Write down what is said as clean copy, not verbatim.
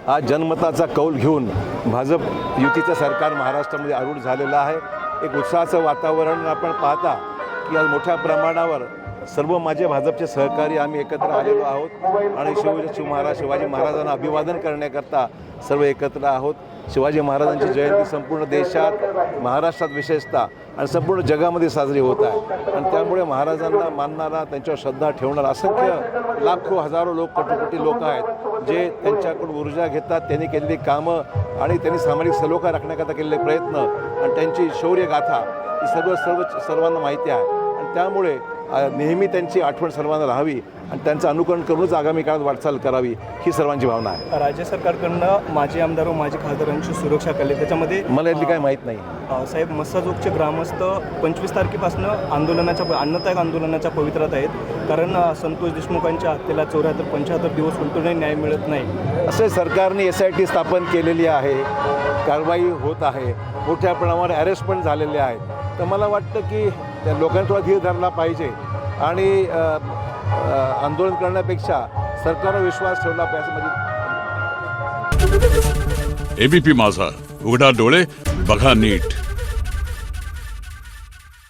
आज जनमताचा कौल घेऊन भाजप युतीचं सरकार महाराष्ट्रामध्ये आरूढ झालेलं आहे। एक उत्साहाचं वातावरण आपण पाहता की आज मोठ्या प्रमाणावर सर्व माझे भाजपचे सहकारी आम्ही एकत्र आलेलो आहोत आणि शिवाजी महाराजांना अभिवादन करण्याकरता सर्व एकत्र आहोत। शिवाजी महाराजांची जयंती संपूर्ण देशात, महाराष्ट्रात विशेषतः आणि संपूर्ण जगामध्ये साजरी होत आहे आणि त्यामुळे महाराजांना मानणारा, त्यांच्यावर श्रद्धा ठेवणारा असंख्य लाखो हजारो लोक, कोटी लोक आहेत जे त्यांच्याकडून ऊर्जा घेतात। त्यांनी केलेली कामं आणि त्यांनी सामाजिक सलोखा राखण्याकरता केलेले प्रयत्न आणि त्यांची शौर्यगाथा ही सर्वांना माहिती आहे आणि त्यामुळे नेहमी त्यांची आठवण सर्वांना राहावी आणि त्यांचं अनुकरण करूनच आगामी काळात वाटचाल करावी ही सर्वांची भावना आहे। राज्य सरकारकडनं माजी आमदार व माजी खासदारांची सुरक्षा केली, त्याच्यामध्ये मला यातली काही माहीत नाही साहेब। मस्साजोगचे ग्रामस्थ 25 तारखेपासून अन्नत्याग आंदोलनाच्या पवित्रात आहेत, कारण संतोष देशमुखांच्या हत्येला 74-75 दिवस उलटूनही न्याय मिळत नाही। असे सरकारने SIT स्थापन केलेली आहे, कारवाई होत आहे, मोठ्या प्रमाणावर अरेस्ट पण झालेले आहेत। तर मला वाटतं की त्या लोकांनी थोडा धीर धरला पाहिजे आणि आंदोलन करण्यापेक्षा सरकारवर विश्वास ठेवला पाहिजे। ABP माझा, उघडा डोळे बघा नीट।